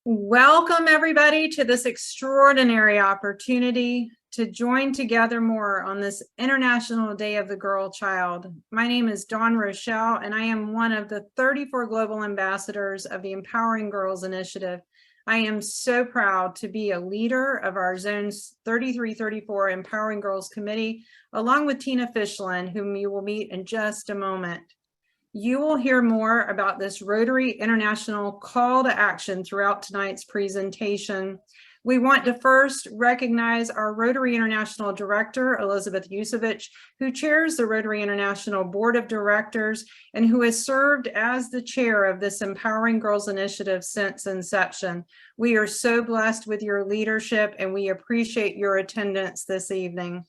Welcome, everybody, to this extraordinary opportunity to join together more on this International Day of the Girl Child. My name is Dawn Rochelle, and I am one of the 34 global ambassadors of the Empowering Girls Initiative. I am so proud to be a leader of our Zones 33-34 Empowering Girls Committee, along with Tina Fischlin, whom you will meet in just a moment. You will hear more about this Rotary International call to action throughout tonight's presentation. We want to first recognize our Rotary International Director, Elizabeth Yusevich, who chairs the Rotary International Board of Directors and who has served as the chair of this Empowering Girls Initiative since inception. We are so blessed with your leadership and we appreciate your attendance this evening.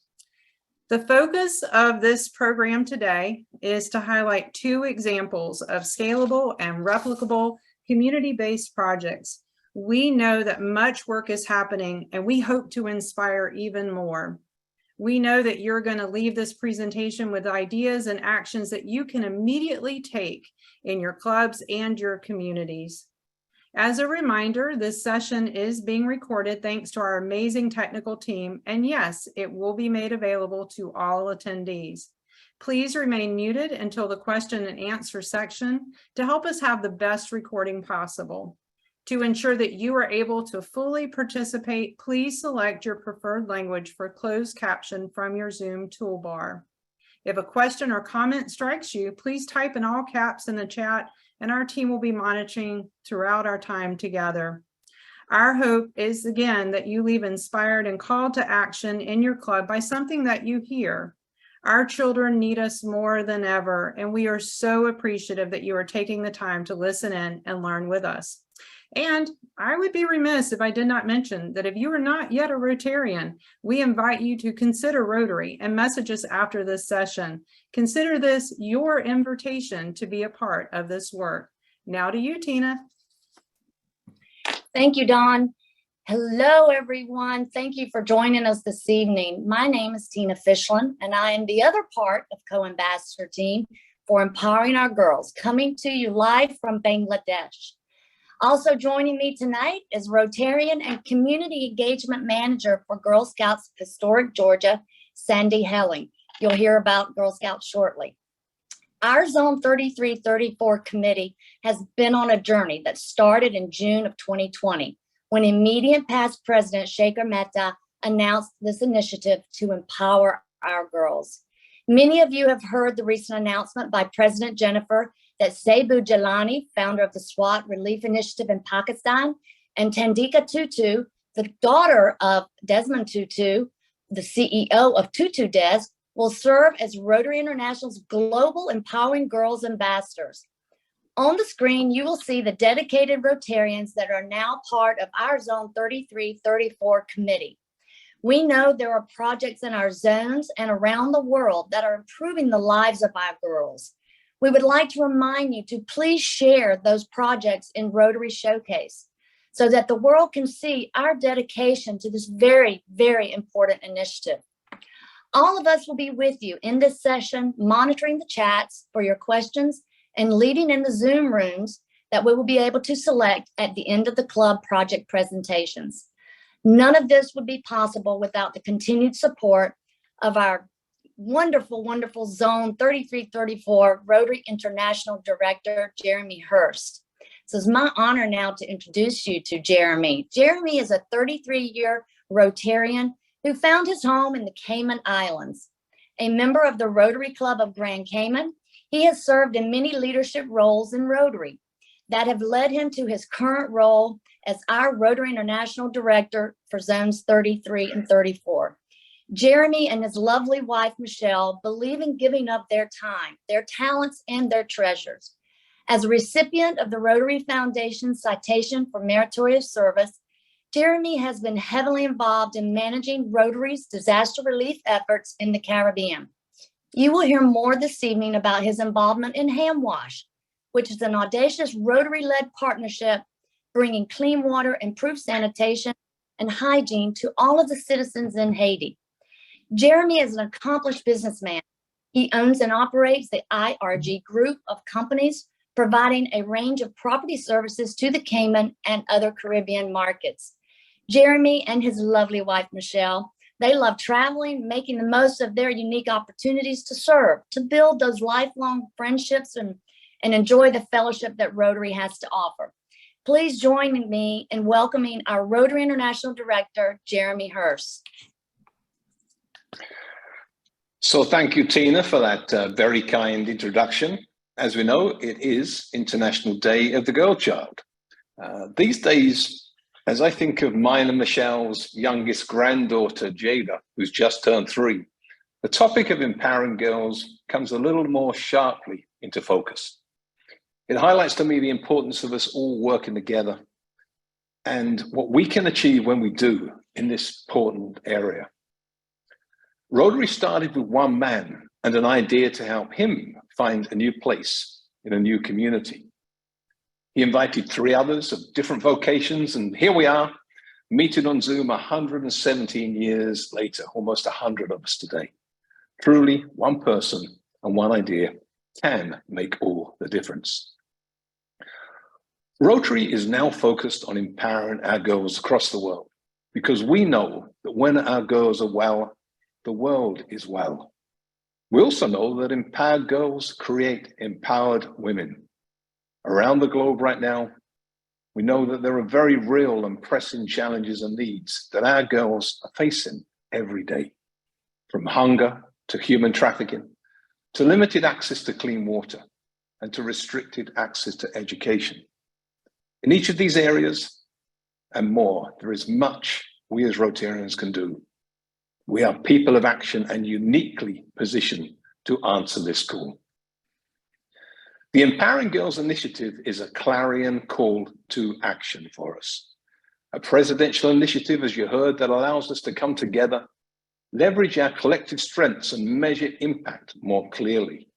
The focus of this program today is to highlight two examples of scalable and replicable community-based projects. We know that much work is happening and we hope to inspire even more. We know that you're going to leave this presentation with ideas and actions that you can immediately take in your clubs and your communities. As a reminder, this session is being recorded thanks to our amazing technical team, and yes, it will be made available to all attendees. Please remain muted until the question and answer section to help us have the best recording possible. To ensure that you are able to fully participate, please select your preferred language for closed caption from your Zoom toolbar. If a question or comment strikes you, please type in all caps in the chat and our team will be monitoring throughout our time together. Our hope is, again, that you leave inspired and called to action in your club by something that you hear. Our children need us more than ever, and we are so appreciative that you are taking the time to listen in and learn with us. And I would be remiss if I did not mention that if you are not yet a Rotarian, we invite you to consider Rotary and message us after this session. Consider this your invitation to be a part of this work. Now to you, Tina. Thank you, Dawn. Hello, everyone. Thank you for joining us this evening. My name is Tina Fischlin, and I am the other part of co-ambassador team for Empowering Our Girls, coming to you live from Bangladesh. Also joining me tonight is Rotarian and Community Engagement Manager for Girl Scouts of Historic Georgia, Sandy Helling. You'll hear about Girl Scouts shortly. Our Zone 33-34 committee has been on a journey that started in June of 2020, when immediate past President Shekhar Mehta announced this initiative to empower our girls. Many of you have heard the recent announcement by President Jennifer that Sebu Jalani, founder of the SWAT Relief Initiative in Pakistan, and Tandika Tutu, the daughter of Desmond Tutu, the CEO of Tutu Des, will serve as Rotary International's Global Empowering Girls Ambassadors. On the screen, you will see the dedicated Rotarians that are now part of our Zone 33-34 committee. We know there are projects in our zones and around the world that are improving the lives of our girls. We would like to remind you to please share those projects in Rotary Showcase so that the world can see our dedication to this very, very important initiative. All of us will be with you in this session, monitoring the chats for your questions and leading in the Zoom rooms that we will be able to select at the end of the club project presentations. None of this would be possible without the continued support of our wonderful, wonderful Zone 33-34 Rotary International Director, Jeremy Hearst. So it's my honor now to introduce you to Jeremy. Jeremy is a 33-year Rotarian who found his home in the Cayman Islands. A member of the Rotary Club of Grand Cayman, he has served in many leadership roles in Rotary that have led him to his current role as our Rotary International Director for Zones 33 and 34. Jeremy and his lovely wife, Michelle, believe in giving up their time, their talents, and their treasures. As a recipient of the Rotary Foundation Citation for Meritorious Service, Jeremy has been heavily involved in managing Rotary's disaster relief efforts in the Caribbean. You will hear more this evening about his involvement in Hand Wash, which is an audacious Rotary-led partnership bringing clean water, improved sanitation, and hygiene to all of the citizens in Haiti. Jeremy is an accomplished businessman. He owns and operates the IRG group of companies providing a range of property services to the Cayman and other Caribbean markets. Jeremy and his lovely wife, Michelle, they love traveling, making the most of their unique opportunities to serve, to build those lifelong friendships and enjoy the fellowship that Rotary has to offer. Please join me in welcoming our Rotary International Director, Jeremy Hearst. So thank you, Tina, for that very kind introduction. As we know, it is International Day of the Girl Child. These days, as I think of mine and Michelle's youngest granddaughter, Jada, who's just turned 3, the topic of empowering girls comes a little more sharply into focus. It highlights to me the importance of us all working together and what we can achieve when we do in this important area. Rotary started with one man and an idea to help him find a new place in a new community. He invited 3 others of different vocations, and here we are, meeting on Zoom 117 years later, almost 100 of us today. Truly, one person and one idea can make all the difference. Rotary is now focused on empowering our girls across the world, because we know that when our girls are well, the world is well. We also know that empowered girls create empowered women. Around the globe right now, we know that there are very real and pressing challenges and needs that our girls are facing every day, from hunger to human trafficking, to limited access to clean water, and to restricted access to education. In each of these areas and more, there is much we as Rotarians can do. We are people of action and uniquely positioned to answer this call. The Empowering Girls Initiative is a clarion call to action for us. A presidential initiative, as you heard, that allows us to come together, leverage our collective strengths and measure impact more clearly.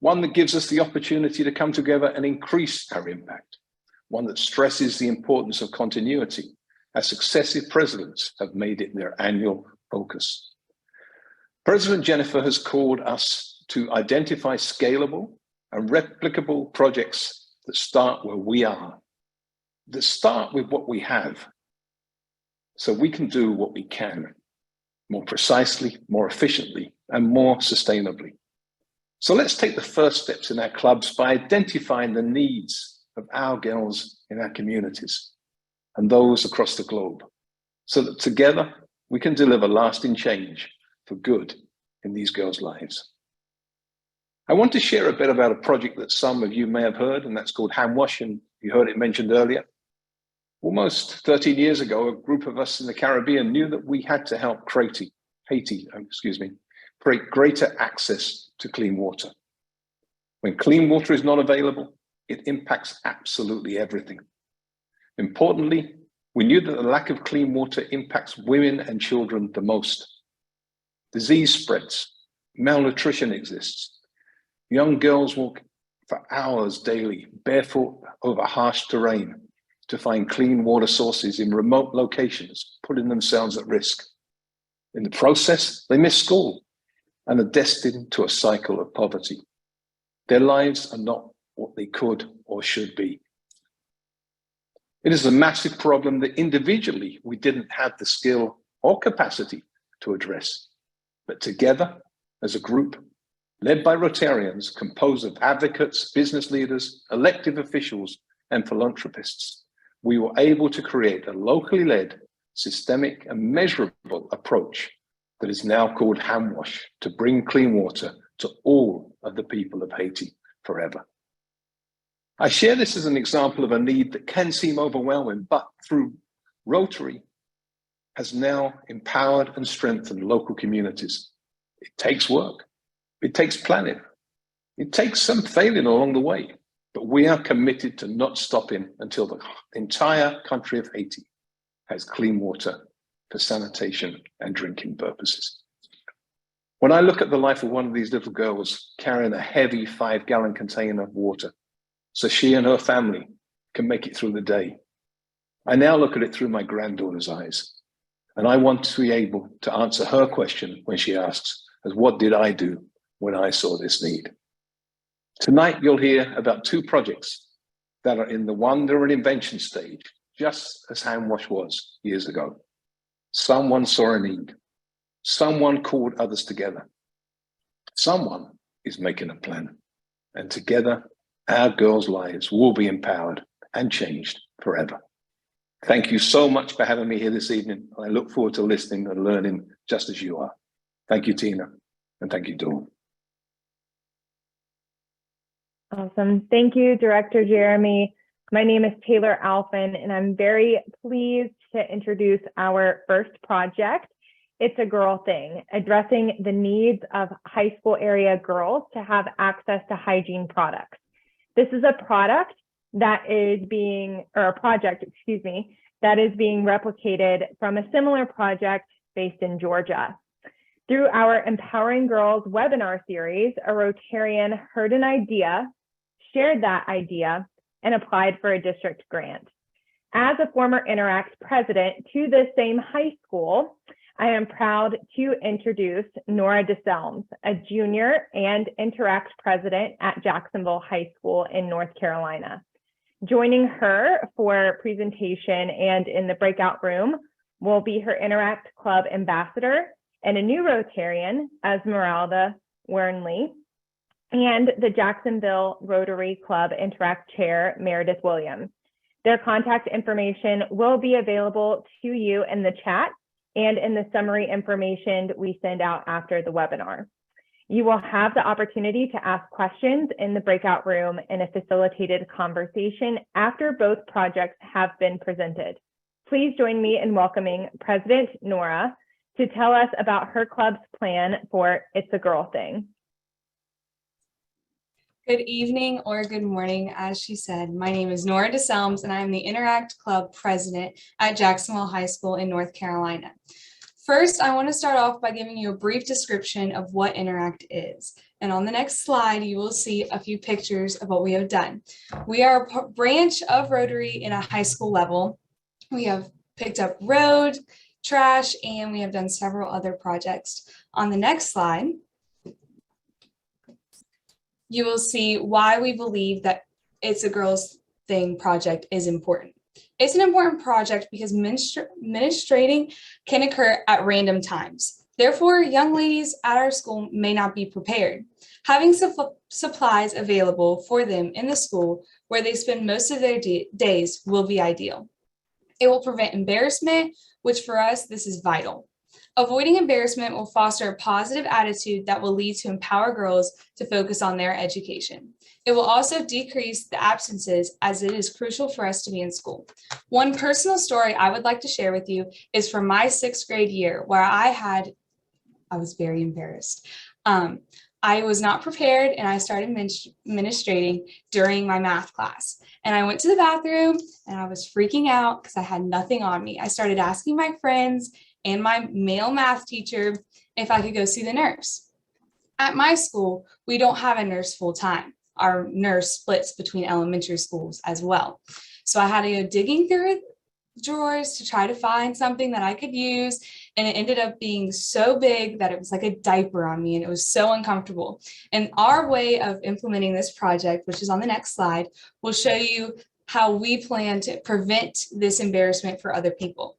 One that gives us the opportunity to come together and increase our impact. One that stresses the importance of continuity, as successive presidents have made it their annual focus. President Jennifer has called us to identify scalable and replicable projects that start where we are, that start with what we have, so we can do what we can more precisely, more efficiently, and more sustainably. So let's take the first steps in our clubs by identifying the needs of our girls in our communities and those across the globe, so that together we can deliver lasting change for good in these girls' lives. I want to share a bit about a project that some of you may have heard, and that's called Hand Wash, and you heard it mentioned earlier. Almost 13 years ago, a group of us in the Caribbean knew that we had to help Haiti, create greater access to clean water. When clean water is not available, it impacts absolutely everything. Importantly, we knew that the lack of clean water impacts women and children the most. Disease spreads, malnutrition exists. Young girls walk for hours daily, barefoot over harsh terrain to find clean water sources in remote locations, putting themselves at risk. In the process, they miss school and are destined to a cycle of poverty. Their lives are not what they could or should be. It is a massive problem that individually we didn't have the skill or capacity to address. But together, as a group, led by Rotarians composed of advocates, business leaders, elected officials, and philanthropists, we were able to create a locally led, systemic, and measurable approach that is now called Hand Wash to bring clean water to all of the people of Haiti forever. I share this as an example of a need that can seem overwhelming, but through Rotary has now empowered and strengthened local communities. It takes work. It takes planning. It takes some failing along the way, but we are committed to not stopping until the entire country of Haiti has clean water for sanitation and drinking purposes. When I look at the life of one of these little girls carrying a heavy 5-gallon container of water, so she and her family can make it through the day, I now look at it through my granddaughter's eyes. And I want to be able to answer her question when she asks, as what did I do when I saw this need? Tonight, you'll hear about two projects that are in the wonder and invention stage, just as Handwash was years ago. Someone saw a need. Someone called others together. Someone is making a plan. And together, our girls' lives will be empowered and changed forever. Thank you so much for having me here this evening. I look forward to listening and learning just as you are. Thank you, Tina, and thank you, Dawn. Awesome. Thank you, Director Jeremy. My name is Taylor Alphin, and I'm very pleased to introduce our first project. It's a Girl Thing, addressing the needs of high school area girls to have access to hygiene products. This is a project that is being replicated from a similar project based in Georgia. Through our Empowering Girls webinar series, a Rotarian heard an idea, shared that idea, and applied for a district grant. As a former Interact president to this same high school, I am proud to introduce Nora DeSelms, a junior and Interact president at Jacksonville High School in North Carolina. Joining her for presentation and in the breakout room will be her Interact Club ambassador and a new Rotarian, Esmeralda Wernli, and the Jacksonville Rotary Club Interact Chair, Meredith Williams. Their contact information will be available to you in the chat and in the summary information we send out after the webinar. You will have the opportunity to ask questions in the breakout room in a facilitated conversation after both projects have been presented. Please join me in welcoming President Nora to tell us about her club's plan for It's a Girl Thing. Good evening or good morning, as she said. My name is Nora DeSelms, and I am the Interact Club President at Jacksonville High School in North Carolina. First, I want to start off by giving you a brief description of what Interact is. And on the next slide, you will see a few pictures of what we have done. We are a branch of Rotary in a high school level. We have picked up road, trash, and we have done several other projects. On the next slide, you will see why we believe that It's a Girls Thing project is important. It's an important project because administrating can occur at random times. Therefore, young ladies at our school may not be prepared. Having supplies available for them in the school where they spend most of their days will be ideal. It will prevent embarrassment, which for us, this is vital. Avoiding embarrassment will foster a positive attitude that will lead to empower girls to focus on their education. It will also decrease the absences, as it is crucial for us to be in school. One personal story I would like to share with you is from my 6th grade year, where I was very embarrassed. I was not prepared, and I started administrating during my math class. And I went to the bathroom and I was freaking out because I had nothing on me. I started asking my friends and my male math teacher if I could go see the nurse. At my school, we don't have a nurse full time. Our nurse splits between elementary schools as well. So I had to go digging through drawers to try to find something that I could use. And it ended up being so big that it was like a diaper on me, and it was so uncomfortable. And our way of implementing this project, which is on the next slide, will show you how we plan to prevent this embarrassment for other people.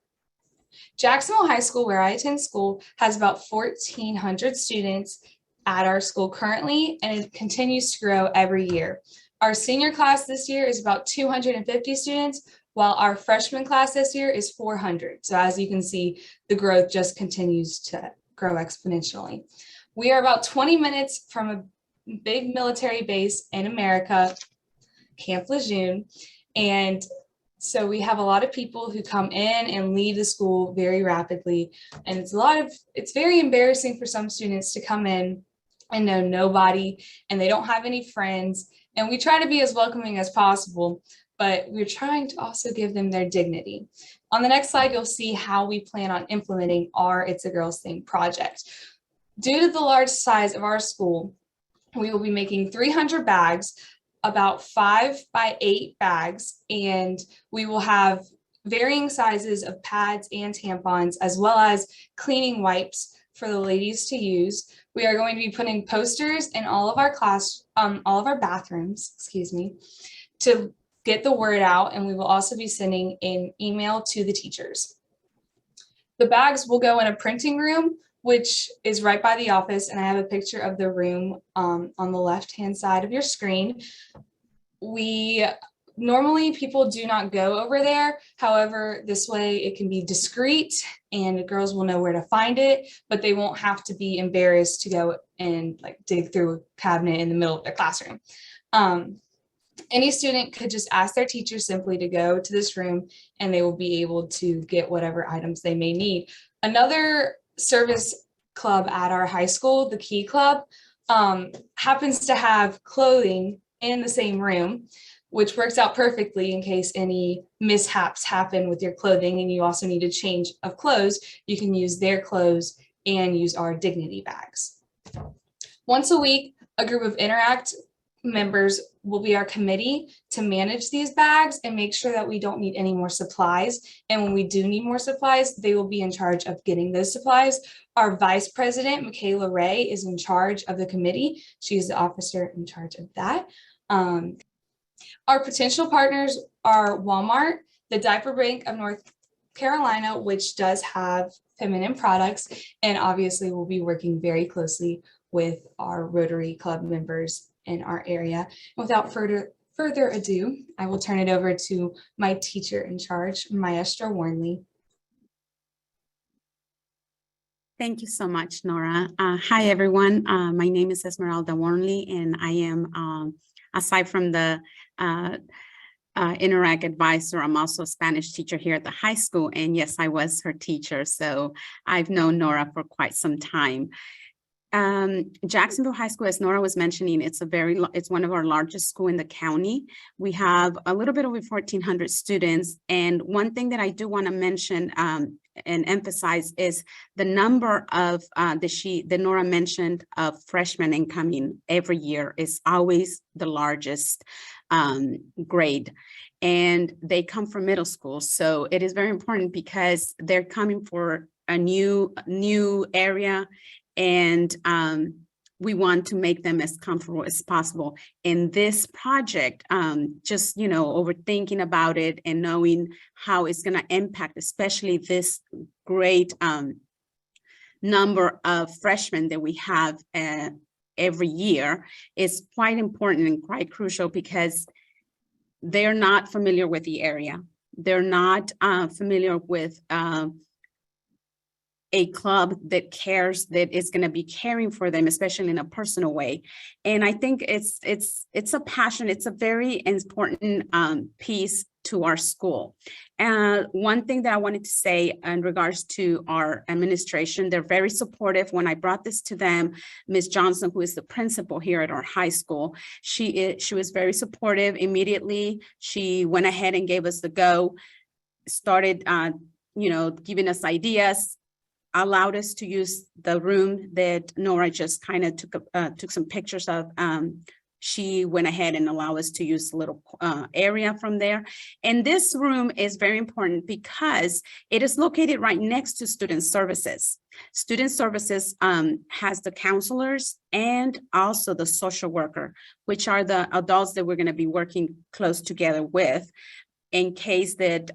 Jacksonville High School, where I attend school, has about 1,400 students at our school currently, and it continues to grow every year. Our senior class this year is about 250 students, while our freshman class this year is 400. So as you can see, the growth just continues to grow exponentially. We are about 20 minutes from a big military base in America, Camp Lejeune, and so we have a lot of people who come in and leave the school very rapidly. And it's very embarrassing for some students to come in and know nobody, and they don't have any friends. And we try to be as welcoming as possible, but we're trying to also give them their dignity. On the next slide, you'll see how we plan on implementing our It's a Girls Thing project. Due to the large size of our school, we will be making 300 bags, about 5 by 8 bags, and we will have varying sizes of pads and tampons, as well as cleaning wipes for the ladies to use. We are going to be putting posters in all of our all of our bathrooms, excuse me, to get the word out. And we will also be sending an email to the teachers. The bags will go in a printing room, which is right by the office. And I have a picture of the room on the left-hand side of your screen. Normally people do not go over there. However, this way it can be discreet and the girls will know where to find it, but they won't have to be embarrassed to go and like dig through a cabinet in the middle of their classroom. Any student could just ask their teacher simply to go to this room and they will be able to get whatever items they may need. Another service club at our high school, the Key Club, happens to have clothing in the same room, which works out perfectly in case any mishaps happen with your clothing and you also need a change of clothes. You can use their clothes and use our dignity bags. Once a week, a group of Interact members will be our committee to manage these bags and make sure that we don't need any more supplies. And when we do need more supplies, they will be in charge of getting those supplies. Our Vice President, Michaela Ray, is in charge of the committee. She's the officer in charge of that. Our potential partners are Walmart, the Diaper Bank of North Carolina, which does have feminine products, and obviously we'll be working very closely with our Rotary Club members in our area. Without further ado, I will turn it over to my teacher in charge, Maestra Wernli. Thank you so much, Nora. Hi, everyone. My name is Esmeralda Wernli, and I am, aside from the Interact advisor, I'm also a Spanish teacher here at the high school. And yes, I was her teacher. So I've known Nora for quite some time. Jacksonville High School, as Nora was mentioning, it's one of our largest school in the county. We have a little bit over 1,400 students. And one thing that I do want to mention and emphasize is the number of that Nora mentioned of freshmen incoming every year is always the largest grade. And they come from middle school. So it is very important because they're coming for a new area. And we want to make them as comfortable as possible. In this project, just, overthinking about it and knowing how it's going to impact, especially this great number of freshmen that we have every year, is quite important and quite crucial because they're not familiar with the area. They're not familiar with a club that cares, that is going to be caring for them, especially in a personal way. And I think it's a passion. It's a very important piece to our school. One thing that I wanted to say in regards to our administration, they're very supportive. When I brought this to them, Ms. Johnson, who is the principal here at our high school, she was very supportive. Immediately, she went ahead and gave us the go, started giving us ideas, allowed us to use the room that Nora just kind of took some pictures of. She went ahead and allowed us to use a little area from there. And this room is very important because it is located right next to student services. Student services has the counselors and also the social worker, which are the adults that we're going to be working close together with. In case that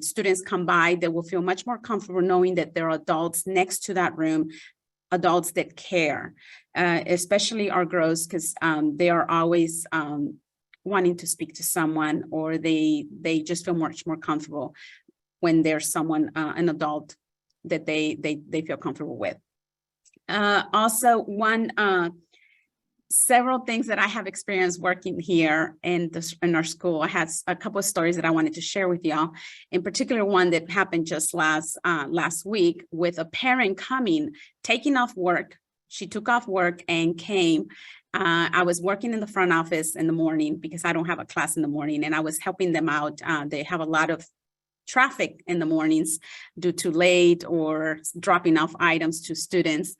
students come by, they will feel much more comfortable knowing that there are adults next to that room, adults that care, especially our girls, because they are always wanting to speak to someone, or they just feel much more comfortable when there's someone, an adult that they feel comfortable with. Also, several things that I have experienced working here in our school. I had a couple of stories that I wanted to share with y'all. In particular, one that happened just last week with a parent taking off work. She took off work and came. I was working in the front office in the morning because I don't have a class in the morning, and I was helping them out. They have a lot of traffic in the mornings due to late or dropping off items to students.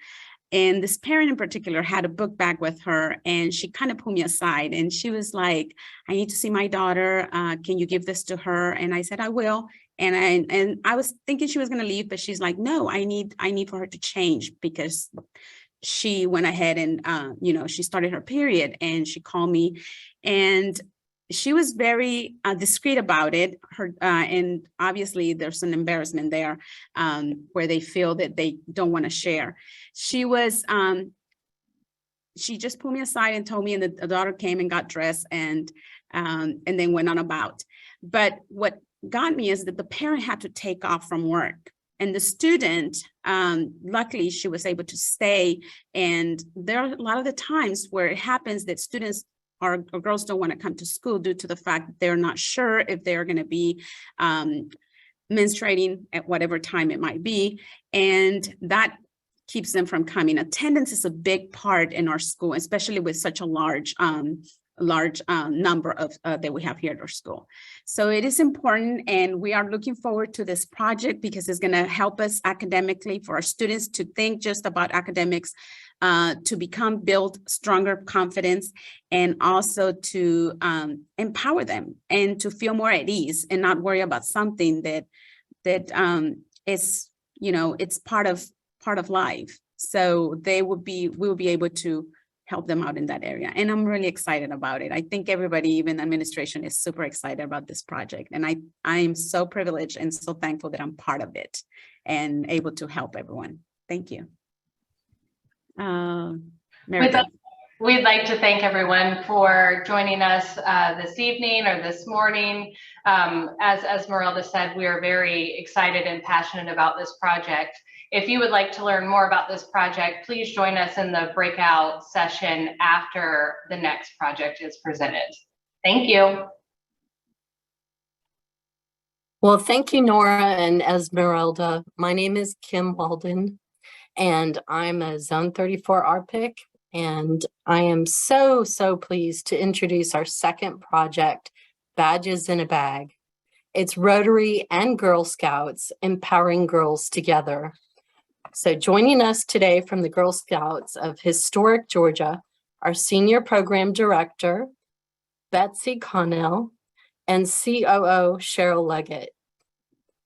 And this parent in particular had a book bag with her, and she kind of pulled me aside and she was like, I need to see my daughter. Can you give this to her? And I said, I will. And I was thinking she was going to leave, but she's like, no, I need for her to change because she went ahead and, she started her period, and she called me, and she was very discreet about it. And obviously there's an embarrassment there where they feel that they don't want to share. She just pulled me aside and told me, and the daughter came and got dressed and then went on about. But what got me is that the parent had to take off from work, and the student, luckily she was able to stay. And there are a lot of the times where it happens that students or girls don't want to come to school due to the fact that they're not sure if they're going to be menstruating at whatever time it might be. And that keeps them from coming. Attendance is a big part in our school, especially with such a large number of that we have here at our school. So it is important, and we are looking forward to this project because it's going to help us academically, for our students to think just about academics, to build stronger confidence, and also to empower them and to feel more at ease and not worry about something that is, it's part of life. So we will be able to help them out in that area. And I'm really excited about it. I think everybody, even administration, is super excited about this project. And I am so privileged and so thankful that I'm part of it and able to help everyone. Thank you. Meredith. We'd like to thank everyone for joining us this evening or this morning. As Esmeralda said, we are very excited and passionate about this project. If you would like to learn more about this project, please join us in the breakout session after the next project is presented. Thank you. Well, thank you, Nora and Esmeralda. My name is Kim Walden, and I'm a Zone 34 RPIC, and I am so pleased to introduce our second project, Badges in a Bag. It's Rotary and Girl Scouts empowering girls together. So joining us today from the Girl Scouts of Historic Georgia, our Senior Program Director, Betsy Connell, and COO Cheryl Legette.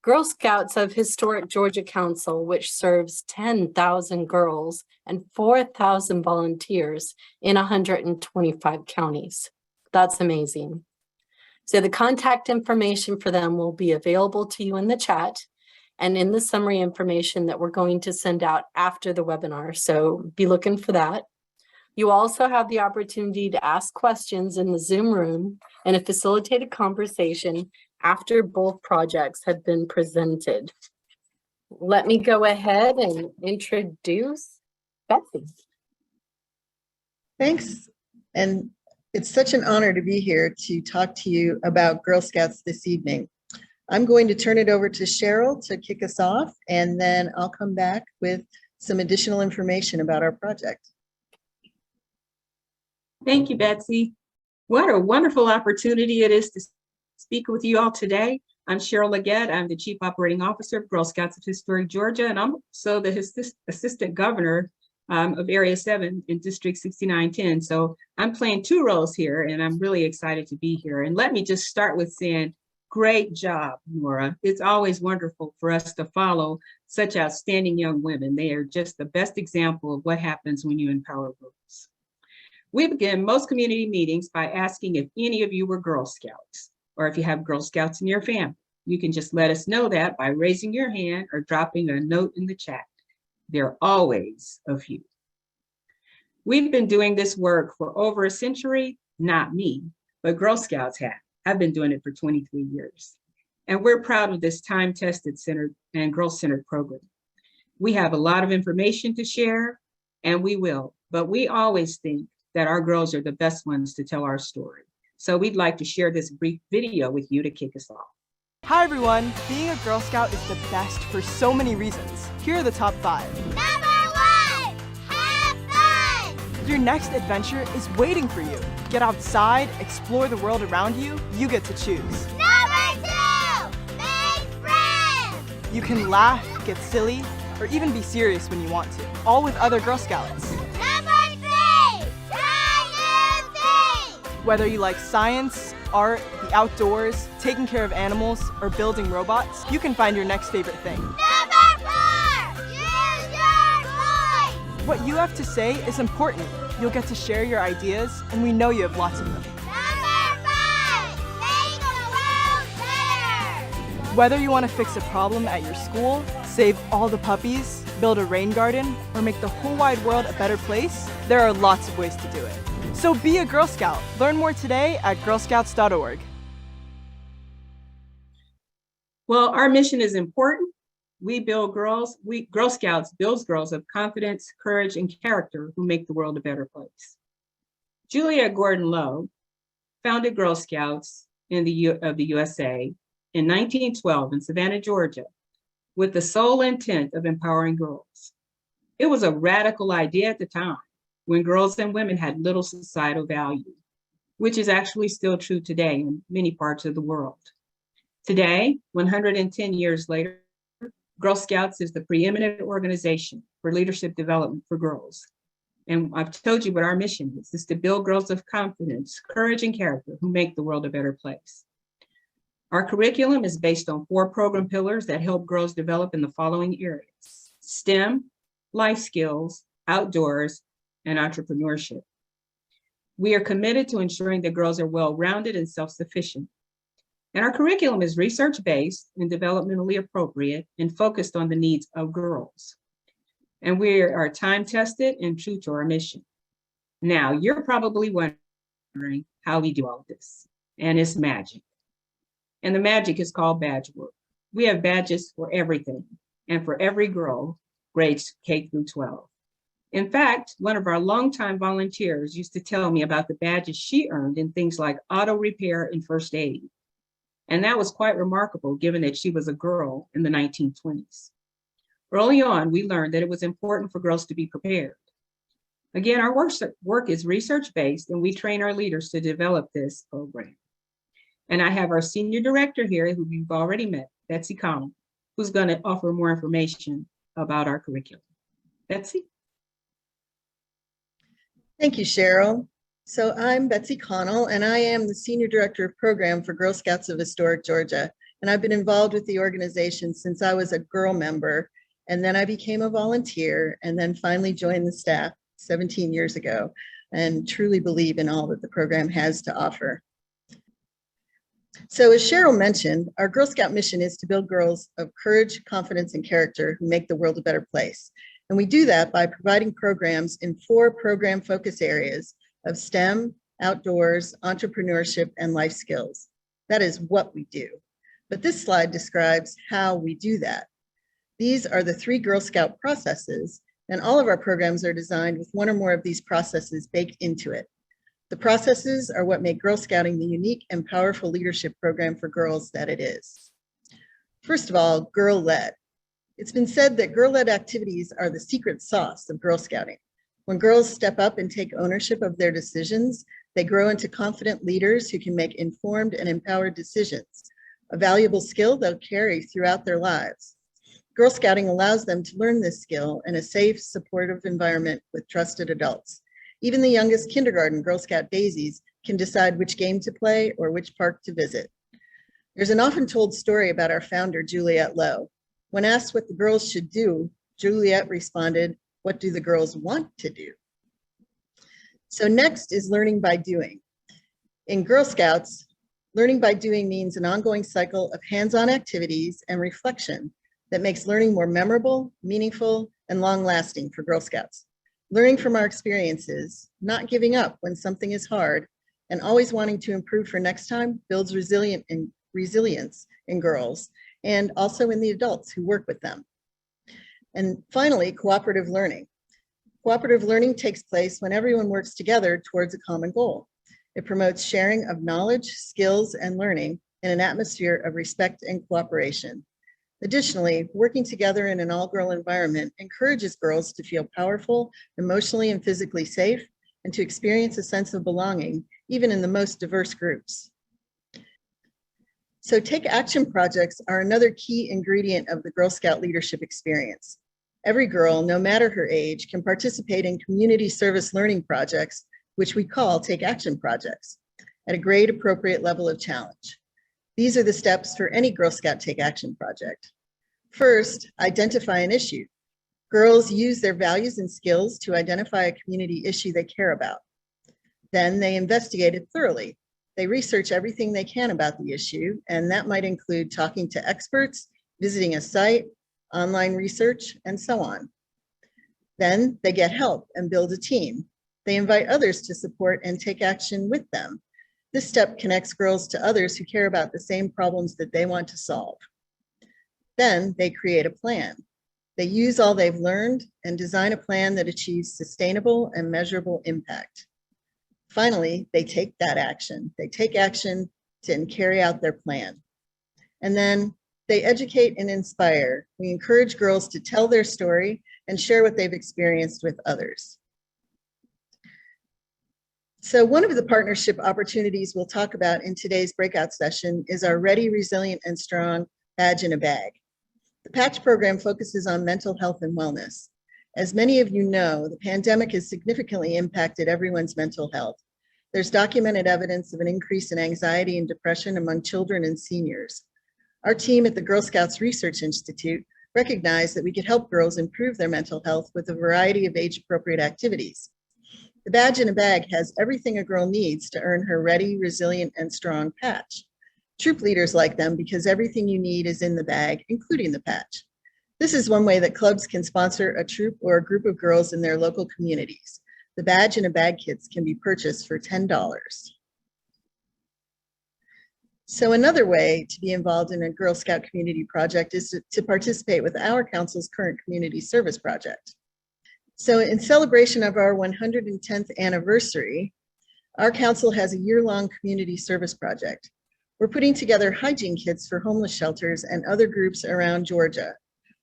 Girl Scouts of Historic Georgia Council, which serves 10,000 girls and 4,000 volunteers in 125 counties. That's amazing. So the contact information for them will be available to you in the chat and in the summary information that we're going to send out after the webinar. So be looking for that. You also have the opportunity to ask questions in the Zoom room and a facilitated conversation after both projects have been presented. Let me go ahead and introduce Betsy. Thanks. And it's such an honor to be here to talk to you about Girl Scouts this evening. I'm going to turn it over to Cheryl to kick us off, and then I'll come back with some additional information about our project. Thank you, Betsy. What a wonderful opportunity it is to speak with you all today. I'm Cheryl Legette. I'm the Chief Operating Officer of Girl Scouts of Historic Georgia, and I'm also the Assistant Governor of Area 7 in District 6910. So I'm playing two roles here, and I'm really excited to be here. And let me just start with saying, great job, Nora. It's always wonderful for us to follow such outstanding young women. They are just the best example of what happens when you empower girls. We begin most community meetings by asking if any of you were Girl Scouts, or if you have Girl Scouts in your family. You can just let us know that by raising your hand or dropping a note in the chat. There are always a few. We've been doing this work for over a century, not me, but Girl Scouts have. I've been doing it for 23 years. And we're proud of this time-tested centered and girl-centered program. We have a lot of information to share, and we will, but we always think that our girls are the best ones to tell our story. So we'd like to share this brief video with you to kick us off. Hi everyone, being a Girl Scout is the best for so many reasons. Here are the top 5. Number 1, have fun! Your next adventure is waiting for you. Get outside, explore the world around you, you get to choose. Number 2, make friends! You can laugh, get silly, or even be serious when you want to, all with other Girl Scouts. Number 3, try new things! Whether you like science, art, the outdoors, taking care of animals, or building robots, you can find your next favorite thing. Number 4, use your voice! What you have to say is important. You'll get to share your ideas, and we know you have lots of them. Number 5, make the world better. Whether you want to fix a problem at your school, save all the puppies, build a rain garden, or make the whole wide world a better place, there are lots of ways to do it. So be a Girl Scout. Learn more today at girlscouts.org. Well, our mission is important. Girl Scouts builds girls of confidence, courage, and character who make the world a better place. Juliette Gordon Lowe founded Girl Scouts of the USA in 1912 in Savannah, Georgia, with the sole intent of empowering girls. It was a radical idea at the time when girls and women had little societal value, which is actually still true today in many parts of the world. Today, 110 years later, Girl Scouts is the preeminent organization for leadership development for girls. And I've told you what our mission is to build girls of confidence, courage, and character who make the world a better place. Our curriculum is based on 4 program pillars that help girls develop in the following areas: STEM, life skills, outdoors, and entrepreneurship. We are committed to ensuring that girls are well-rounded and self-sufficient. And our curriculum is research-based and developmentally appropriate and focused on the needs of girls. And we are time-tested and true to our mission. Now, you're probably wondering how we do all of this, and it's magic. And the magic is called badge work. We have badges for everything and for every girl, grades K through 12. In fact, one of our longtime volunteers used to tell me about the badges she earned in things like auto repair and first aid. And that was quite remarkable given that she was a girl in the 1920s. Early on, we learned that it was important for girls to be prepared. Again, our work is research-based, and we train our leaders to develop this program. And I have our senior director here, who you've already met, Betsy Connell, who's going to offer more information about our curriculum. Betsy? Thank you, Cheryl. So I'm Betsy Connell, and I am the Senior Director of Program for Girl Scouts of Historic Georgia. And I've been involved with the organization since I was a girl member, and then I became a volunteer, and then finally joined the staff 17 years ago, and truly believe in all that the program has to offer. So as Cheryl mentioned, our Girl Scout mission is to build girls of courage, confidence, and character who make the world a better place. And we do that by providing programs in 4 program focus areas of STEM, outdoors, entrepreneurship, and life skills. That is what we do. But this slide describes how we do that. These are the 3 Girl Scout processes, and all of our programs are designed with 1 or more of these processes baked into it. The processes are what make Girl Scouting the unique and powerful leadership program for girls that it is. First of all, girl-led. It's been said that girl-led activities are the secret sauce of Girl Scouting. When girls step up and take ownership of their decisions, they grow into confident leaders who can make informed and empowered decisions, a valuable skill they'll carry throughout their lives. Girl Scouting allows them to learn this skill in a safe, supportive environment with trusted adults. Even the youngest kindergarten Girl Scout daisies can decide which game to play or which park to visit. There's an often told story about our founder, Juliette Lowe. When asked what the girls should do, Juliette responded, "What do the girls want to do?" So next is learning by doing. In Girl Scouts, learning by doing means an ongoing cycle of hands-on activities and reflection that makes learning more memorable, meaningful, and long-lasting for Girl Scouts. Learning from our experiences, not giving up when something is hard, and always wanting to improve for next time builds resilience in girls and also in the adults who work with them. And finally, cooperative learning. Cooperative learning takes place when everyone works together towards a common goal. It promotes sharing of knowledge, skills, and learning in an atmosphere of respect and cooperation. Additionally, working together in an all-girl environment encourages girls to feel powerful, emotionally and physically safe, and to experience a sense of belonging, even in the most diverse groups. So take action projects are another key ingredient of the Girl Scout leadership experience. Every girl, no matter her age, can participate in community service learning projects, which we call take action projects, at a grade appropriate level of challenge. These are the steps for any Girl Scout take action project. First, identify an issue. Girls use their values and skills to identify a community issue they care about. Then they investigate it thoroughly. They research everything they can about the issue, and that might include talking to experts, visiting a site, online research, and so on. Then they get help and build a team. They invite others to support and take action with them. This step connects girls to others who care about the same problems that they want to solve. Then they create a plan. They use all they've learned and design a plan that achieves sustainable and measurable impact. Finally, they take that action. They take action to carry out their plan. And then they educate and inspire. We encourage girls to tell their story and share what they've experienced with others. So one of the partnership opportunities we'll talk about in today's breakout session is our Ready, Resilient, and Strong Badge in a Bag. The Patch program focuses on mental health and wellness. As many of you know, the pandemic has significantly impacted everyone's mental health. There's documented evidence of an increase in anxiety and depression among children and seniors. Our team at the Girl Scouts Research Institute recognized that we could help girls improve their mental health with a variety of age-appropriate activities. The Badge in a Bag has everything a girl needs to earn her Ready, Resilient, and Strong patch. Troop leaders like them because everything you need is in the bag, including the patch. This is one way that clubs can sponsor a troop or a group of girls in their local communities. The Badge in a Bag kits can be purchased for $10. So another way to be involved in a Girl Scout community project is to participate with our council's current community service project. So in celebration of our 110th anniversary, our council has a year-long community service project. We're putting together hygiene kits for homeless shelters and other groups around Georgia.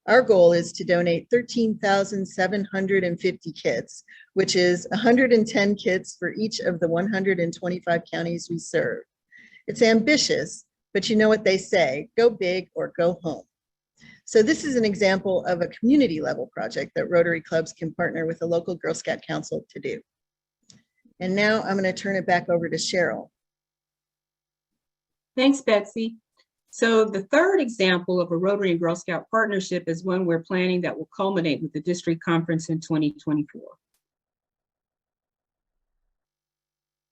Our goal is to donate 13,750 kits, which is 110 kits for each of the 125 counties we serve. It's ambitious, but you know what they say, go big or go home. So this is an example of a community level project that Rotary clubs can partner with a local Girl Scout council to do. And now I'm going to turn it back over to Cheryl. Thanks, Betsy. So the third example of a Rotary and Girl Scout partnership is one we're planning that will culminate with the district conference in 2024.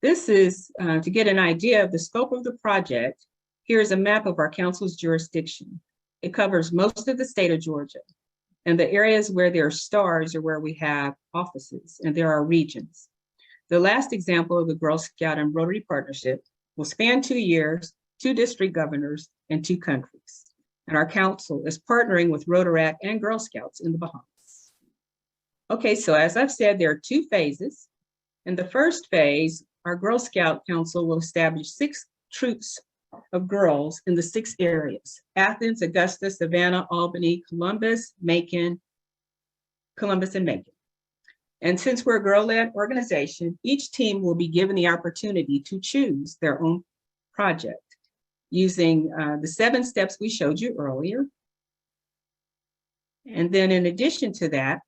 This is to get an idea of the scope of the project. Here's a map of our council's jurisdiction. It covers most of the state of Georgia, and the areas where there are stars are where we have offices, and there are regions. The last example of the Girl Scout and Rotary partnership will span 2 years, 2 district governors, and 2 countries. And our council is partnering with Rotaract and Girl Scouts in the Bahamas. Okay, so as I've said, there are 2 phases. In the first phase, our Girl Scout Council will establish 6 troops of girls in the 6 areas: Athens, Augusta, Savannah, Albany, Columbus, and Macon. And since we're a girl-led organization, each team will be given the opportunity to choose their own project using the 7 steps we showed you earlier. And then in addition to that,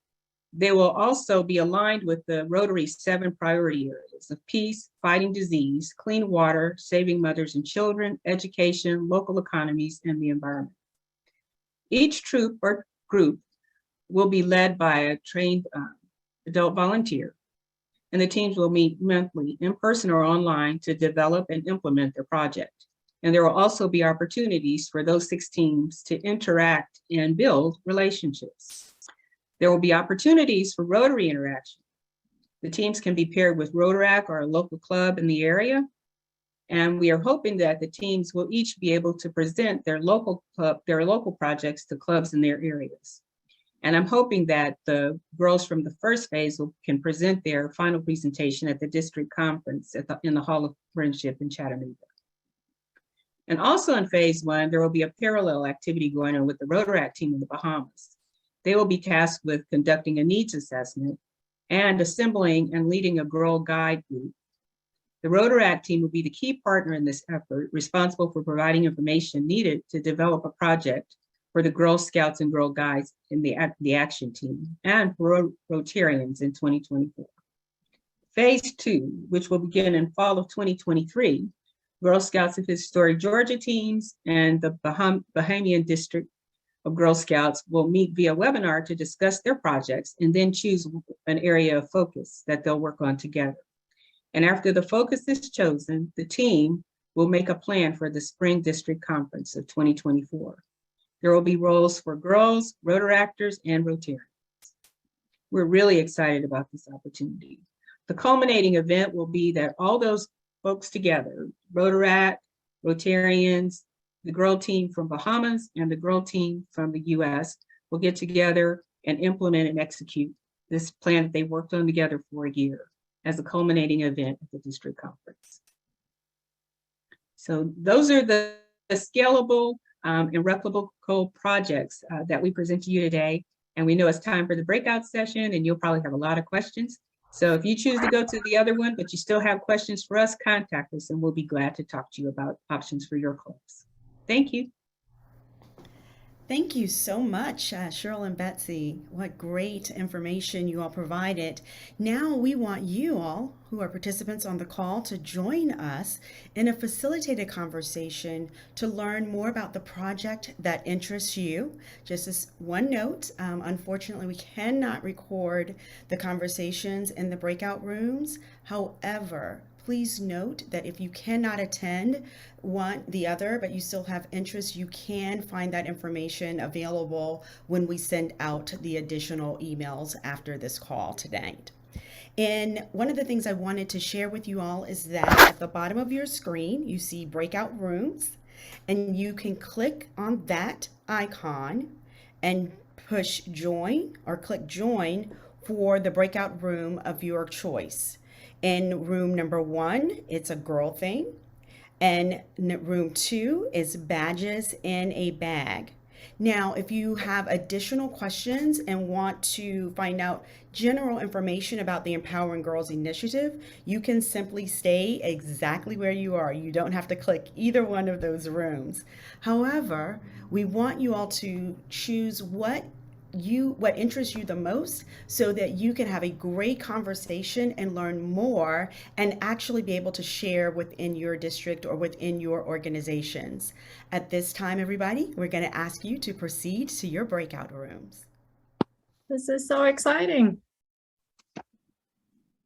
they will also be aligned with the Rotary 7 priority areas of peace, fighting disease, clean water, saving mothers and children, education, local economies, and the environment. Each troop or group will be led by a trained adult volunteer, and the teams will meet monthly in person or online to develop and implement their project. And there will also be opportunities for those 6 teams to interact and build relationships. There will be opportunities for Rotary interaction. The teams can be paired with Rotaract or a local club in the area. And we are hoping that the teams will each be able to present their local projects to clubs in their areas. And I'm hoping that the girls from the first phase can present their final presentation at the district conference in the Hall of Friendship in Chattanooga. And also in phase 1, there will be a parallel activity going on with the Rotaract team in the Bahamas. They will be tasked with conducting a needs assessment and assembling and leading a girl guide group. The Rotaract team will be the key partner in this effort, responsible for providing information needed to develop a project for the Girl Scouts and Girl Guides in the action team and for Rotarians in 2024. Phase 2, which will begin in fall of 2023, Girl Scouts of Historic Georgia teams and the Bahamian District of Girl Scouts will meet via webinar to discuss their projects and then choose an area of focus that they'll work on together. And after the focus is chosen, the team will make a plan for the Spring District Conference of 2024. There will be roles for girls, Rotaractors, and Rotarians. We're really excited about this opportunity. The culminating event will be that all those folks together, Rotaract, Rotarians, the girl team from Bahamas and the girl team from the US will get together and implement and execute this plan that they worked on together for a year as a culminating event at the district conference. So those are the scalable and replicable projects that we present to you today. And we know it's time for the breakout session and you'll probably have a lot of questions. So if you choose to go to the other one, but you still have questions for us, contact us and we'll be glad to talk to you about options for your clubs. Thank you. Thank you so much, Cheryl and Betsy. What great information you all provided. Now we want you all who are participants on the call to join us in a facilitated conversation to learn more about the project that interests you. Just as one note, unfortunately, we cannot record the conversations in the breakout rooms. However, please note that if you cannot attend the other, but you still have interest, you can find that information available when we send out the additional emails after this call tonight. And one of the things I wanted to share with you all is that at the bottom of your screen, you see breakout rooms, and you can click on that icon and push join or click join for the breakout room of your choice. In room number 1, it's a girl thing. And room 2 is badges in a bag. Now, if you have additional questions and want to find out general information about the Empowering Girls Initiative, you can simply stay exactly where you are. You don't have to click either one of those rooms. However, we want you all to choose what interests you the most so that you can have a great conversation and learn more and actually be able to share within your district or within your organizations. At this time, everybody, we're going to ask you to proceed to your breakout rooms. This is so exciting.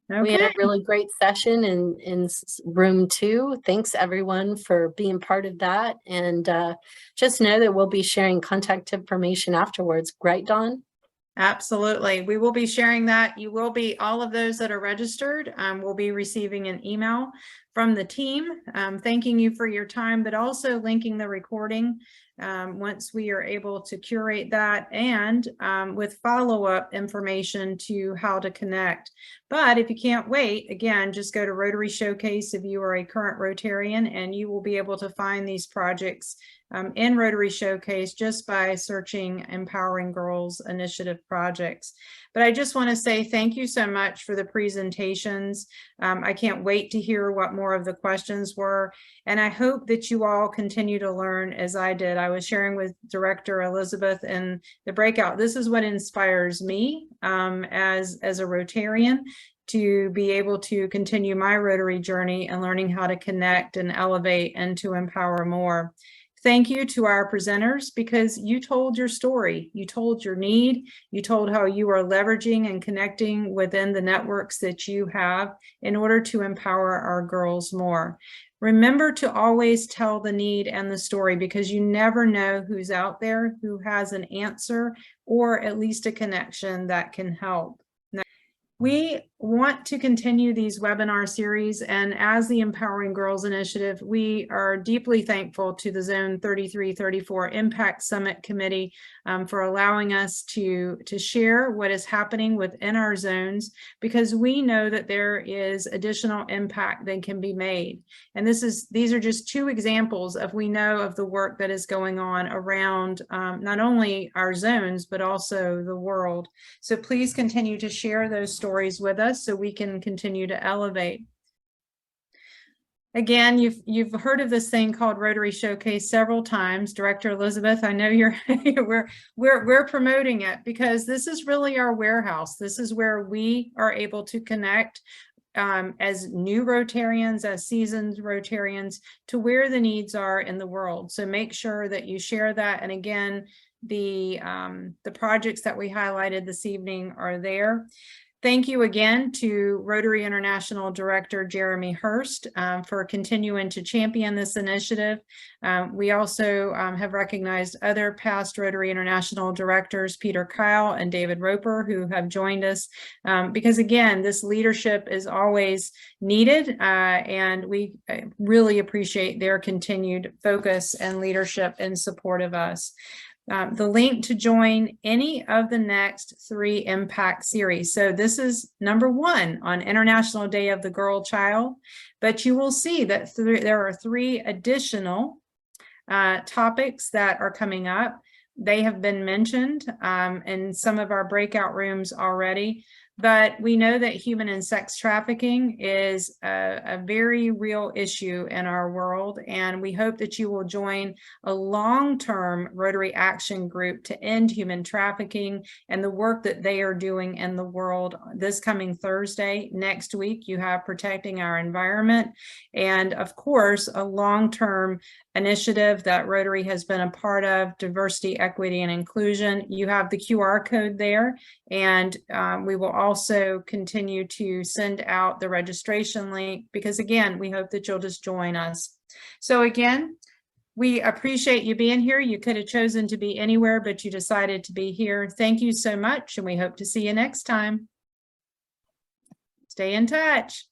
We had a really great session in room 2. Thanks everyone for being part of that. And just know that we'll be sharing contact information afterwards. Right, Dawn? Absolutely. We will be sharing that. You will be, all of those that are registered will be receiving an email from the team thanking you for your time, but also linking the recording once we are able to curate that and with follow-up information to how to connect. But if you can't wait, again, just go to Rotary Showcase if you are a current Rotarian, and you will be able to find these projects in Rotary Showcase just by searching Empowering Girls Initiative projects. But I just want to say thank you so much for the presentations. I can't wait to hear what more of the questions were. And I hope that you all continue to learn as I did. I was sharing with Director Elizabeth in the breakout. This is what inspires me as a Rotarian, to be able to continue my Rotary journey and learning how to connect and elevate and to empower more. Thank you to our presenters, because you told your story, you told your need, you told how you are leveraging and connecting within the networks that you have in order to empower our girls more. Remember to always tell the need and the story, because you never know who's out there who has an answer or at least a connection that can help. We want to continue these webinar series, and as the Empowering Girls Initiative, we are deeply thankful to the Zone 3334 Impact Summit Committee for allowing us to share what is happening within our zones, because we know that there is additional impact that can be made. And these are just 2 examples of we know of the work that is going on around not only our zones, but also the world. So please continue to share those stories with us so we can continue to elevate. Again, you've heard of this thing called Rotary Showcase several times. Director Elizabeth, I know we're promoting it, because this is really our warehouse. This is where we are able to connect as new Rotarians, as seasoned Rotarians, to where the needs are in the world. So make sure that you share that. And again, the projects that we highlighted this evening are there. Thank you again to Rotary International Director Jeremy Hearst for continuing to champion this initiative. We also have recognized other past Rotary International directors, Peter Kyle and David Roper, who have joined us because, again, this leadership is always needed, and we really appreciate their continued focus and leadership in support of us. The link to join any of the next 3 impact series. So this is number 1 on International Day of the Girl Child, but you will see that there are 3 additional topics that are coming up. They have been mentioned in some of our breakout rooms already, but we know that human and sex trafficking is a very real issue in our world, and we hope that you will join a long-term Rotary Action Group to end human trafficking and the work that they are doing in the world. This coming Thursday, next week, you have Protecting Our Environment, and of course, a long-term initiative that Rotary has been a part of, Diversity, Equity, and Inclusion. You have the QR code there, and we will also continue to send out the registration link because, again, we hope that you'll just join us. So again, we appreciate you being here. You could have chosen to be anywhere, but you decided to be here. Thank you so much, and we hope to see you next time. Stay in touch.